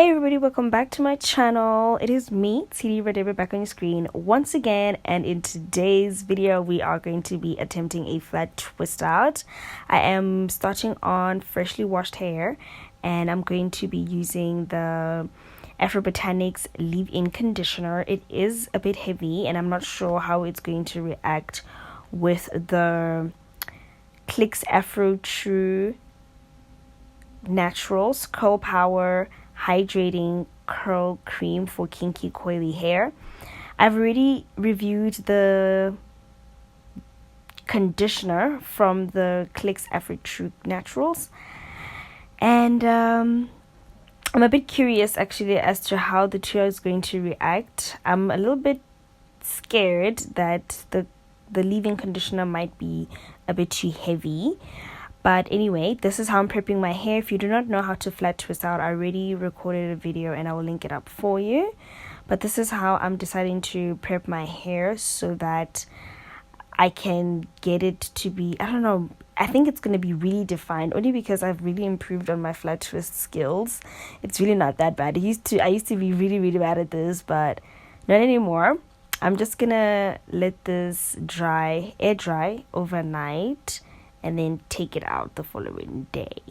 Hey everybody, welcome back to my channel. It is me, TD Red back on your screen once again, and in today's video we are going to be attempting a flat twist out. I am starting on freshly washed hair and I'm going to be using the Afri-True leave-in conditioner. It is a bit heavy and I'm not sure how it's going to react with the Clicks Afri-True Naturals Curl Power Hydrating Curl Cream for kinky coily hair. I've already reviewed the conditioner from the Clicks Afri-True Naturals, and I'm a bit curious actually as to how the trio is going to react. I'm a little bit scared that the leave-in conditioner might be a bit too heavy. But anyway, this is how I'm prepping my hair. If you do not know how to flat twist out, I already recorded a video and I will link it up for you. But this is how I'm deciding to prep my hair so that I can get it to be, I don't know, I think it's going to be really defined only because I've really improved on my flat twist skills. It's really not that bad. I used to be really bad at this, but not anymore. I'm just going to let this air dry overnight, and then take it out the following day.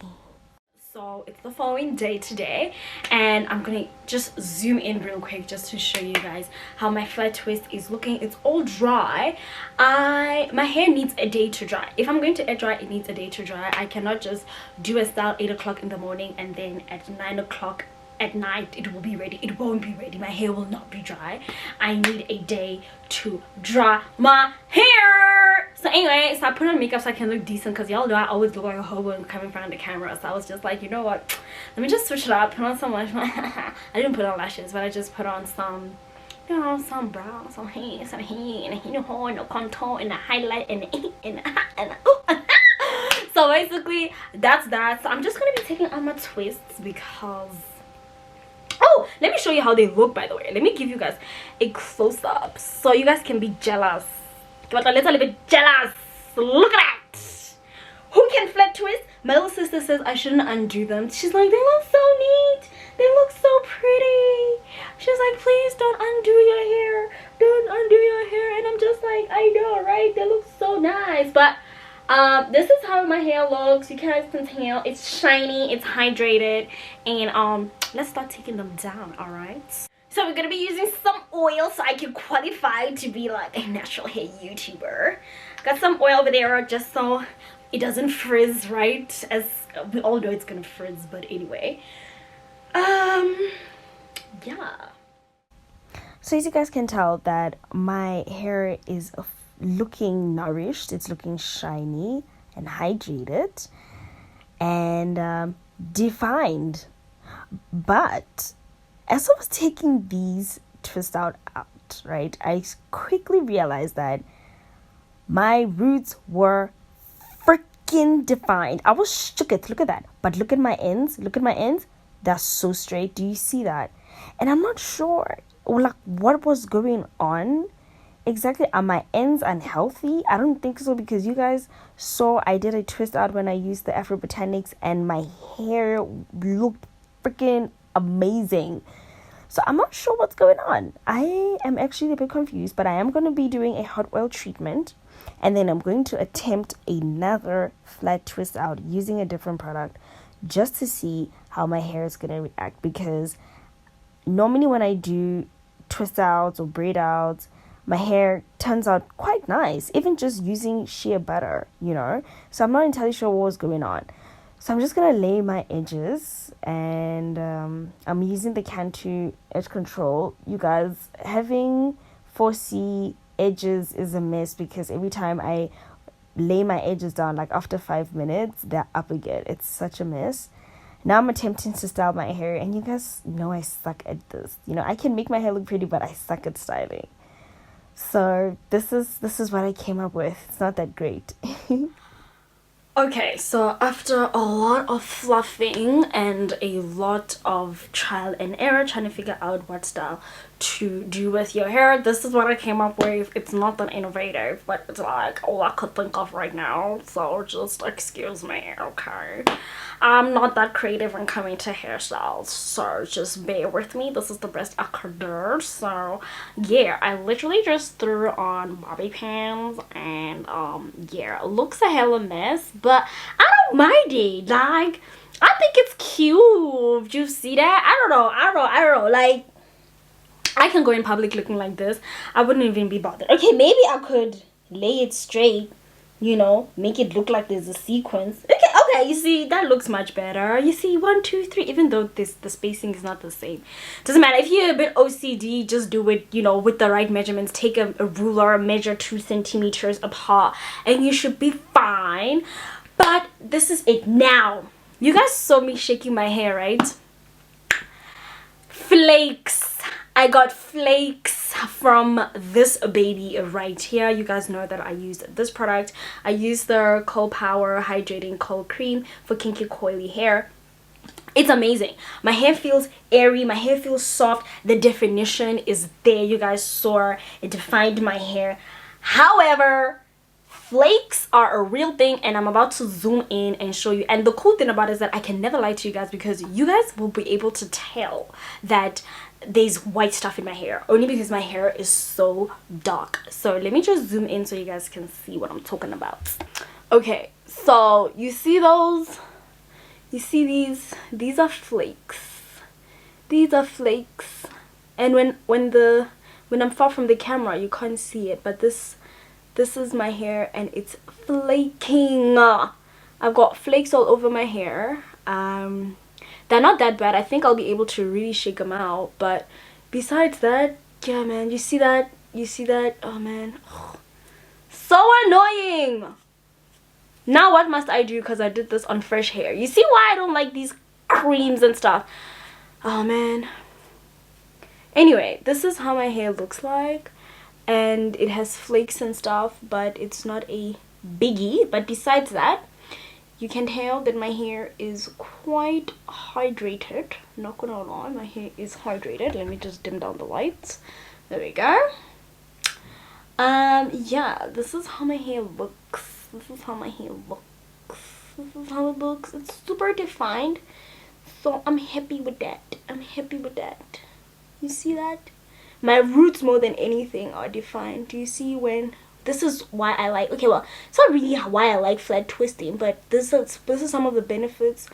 So it's the following day today, and I'm gonna just zoom in real quick just to show you guys how my flat twist is looking. It's all dry. My hair needs a day to dry. If I'm going to air dry, it needs a day to dry. I cannot just do a style 8 o'clock in the morning and then at 9 o'clock at night it will be ready. It won't be ready. My hair will not be dry. I need a day to dry my hair. So anyway, so I put on makeup so I can look decent, because y'all know I always look like a hobo and come in front of the camera. So I was just like, you know what, let me just switch it up, put on some I didn't put on lashes, but I just put on some, you know, some brow, some hair, and you know, no contour and a highlight and so basically that's that. So I'm just gonna be taking out my twists because, oh, let me show you how they look, by the way. Let me give you guys a close-up so you guys can be jealous. But a little bit jealous. Look at that. Who can flat twist? My little sister says I shouldn't undo them. She's like, they look so neat. They look so pretty. She's like, please don't undo your hair. Don't undo your hair. And I'm just like, I know, right? They look so nice. But this is how my hair looks. You guys can tell it's shiny, it's hydrated, and let's start taking them down. All right, so we're gonna be using some oil so I can qualify to be like a natural hair YouTuber. Got some oil over there just so it doesn't frizz, right? As we all know it's gonna frizz, but anyway, yeah. So as you guys can tell that my hair is looking nourished, it's looking shiny and hydrated and defined. But as I was taking these twists out, right, I quickly realized that my roots were freaking defined. I was shook it. Look at that. But look at my ends. They're so straight. Do you see that? And I'm not sure like what was going on exactly. Are my ends unhealthy? I don't think so, because you guys saw I did a twist out when I used the Afri-True and my hair looked freaking amazing. So I'm not sure what's going on. I am actually a bit confused, but I am going to be doing a hot oil treatment, and then I'm going to attempt another flat twist out using a different product just to see how my hair is going to react, because normally when I do twist outs or braid outs, my hair turns out quite nice, even just using shea butter, you know. So I'm not entirely sure what was going on. So I'm just going to lay my edges, and I'm using the Cantu edge control. You guys, having 4C edges is a mess, because every time I lay my edges down, like after 5 minutes, they're up again. It's such a mess. Now I'm attempting to style my hair, and you guys know I suck at this. You know, I can make my hair look pretty, but I suck at styling. So this is what I came up with. It's not that great. Okay, so after a lot of fluffing and a lot of trial and error trying to figure out what style to do with your hair, this is what I came up with. It's not that innovative, but it's like all I could think of right now, so just excuse me, okay? I'm not that creative when coming to hairstyles, so just bear with me. This is the best I could do. So yeah, I literally just threw on bobby pins, and yeah, it looks a hella mess, but I don't mind it. Like, I think it's cute. You see that? I don't know. Like, I can go in public looking like this. I wouldn't even be bothered. Okay, maybe I could lay it straight, you know, make it look like there's a sequence. Okay, you see, that looks much better. You see, 1 2 3, even though the spacing is not the same, doesn't matter. If you're a bit OCD, just do it, you know, with the right measurements. Take a ruler, measure 2 centimeters apart, and you should be fine. But this is it. Now, you guys saw me shaking my hair, right? Flakes. I got flakes from this baby right here. You guys know that I used this product. I used the Curl Power Hydrating Curl Cream for kinky coily hair. It's amazing. My hair feels airy, my hair feels soft. The definition is there. You guys saw it defined my hair. However, flakes are a real thing, and I'm about to zoom in and show you. And the cool thing about it is that I can never lie to you guys, because you guys will be able to tell that there's white stuff in my hair only because my hair is so dark. So let me just zoom in so you guys can see what I'm talking about. Okay, so you see those, you see these are flakes. These are flakes, and when I'm far from the camera you can't see it, but this is my hair and it's flaking. I've got flakes all over my hair. They're not that bad. I think I'll be able to really shake them out, but besides that, yeah man, you see that, oh man, so annoying. Now what must I do, because I did this on fresh hair? You see why I don't like these creams and stuff? Oh man. Anyway, this is how my hair looks like, and it has flakes and stuff, but it's not a biggie. But besides that, you can tell that my hair is quite hydrated. Not gonna lie, my hair is hydrated. Let me just dim down the lights. There we go. Yeah, this is how my hair looks. This is how it looks. It's super defined, so I'm happy with that. You see that? My roots more than anything are defined. Do you see? When this is why I like, okay, well, it's not really why I like flat twisting, but this is some of the benefits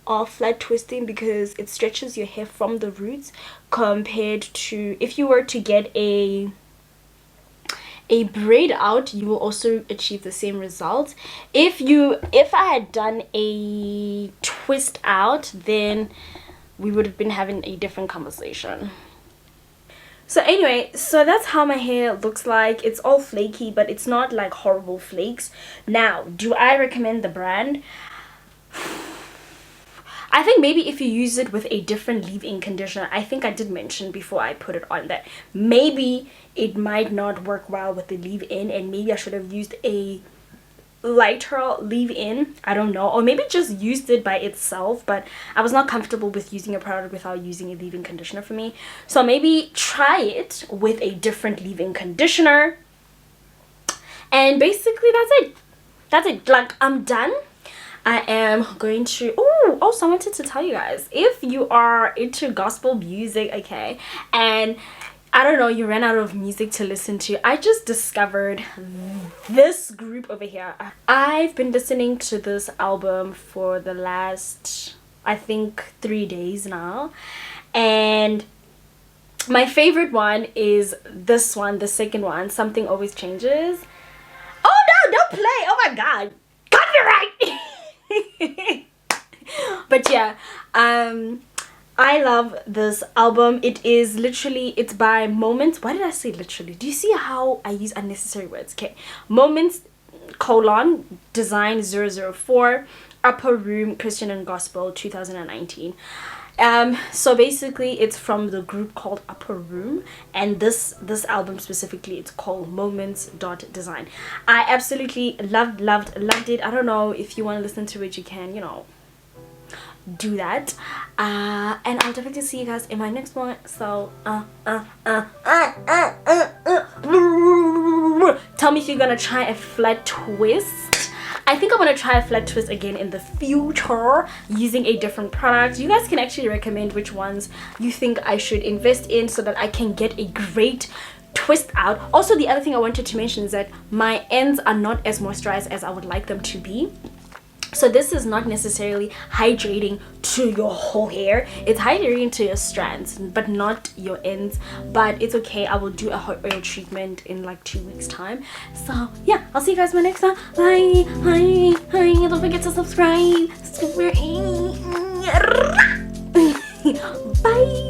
of flat twisting, because it stretches your hair from the roots compared to if you were to get a braid out. You will also achieve the same results. If I had done a twist out, then we would have been having a different conversation. So anyway, so that's how my hair looks like. It's all flaky, but it's not like horrible flakes. Now, do I recommend the brand? I think maybe if you use it with a different leave-in conditioner, I think I did mention before I put it on that maybe it might not work well with the leave-in, and maybe I should have used a lighter leave-in. I don't know, or maybe just used it by itself, but I was not comfortable with using a product without using a leave-in conditioner for me. So maybe try it with a different leave-in conditioner, and basically that's it. Like, I'm done. I am going to also I wanted to tell you guys, if you are into gospel music, okay, and I don't know, you ran out of music to listen to, I just discovered this group over here. I've been listening to this album for the last, I think, 3 days now, and my favorite one is this one, the second one, Something Always Changes. Oh no, don't play, oh my god, copyright. But yeah, I love this album. It is literally, it's by Moments. Why did I say literally? Do you see how I use unnecessary words? Okay, Moments Design 004, Upper Room Christian and Gospel 2019. So basically it's from the group called Upper Room, and this album specifically, it's called Moments.Design. I absolutely loved it. I don't know, if you want to listen to it, you can, you know, do that. And I'll definitely see you guys in my next one. So tell me if you're gonna try a flat twist. I think I'm gonna try a flat twist again in the future using a different product. You guys can actually recommend which ones you think I should invest in so that I can get a great twist out. Also, the other thing I wanted to mention is that my ends are not as moisturized as I would like them to be. So this is not necessarily hydrating to your whole hair. It's hydrating to your strands, but not your ends. But it's okay. I will do a hot oil treatment in like 2 weeks time. So yeah, I'll see you guys in my next one. Bye. Don't forget to subscribe. Bye.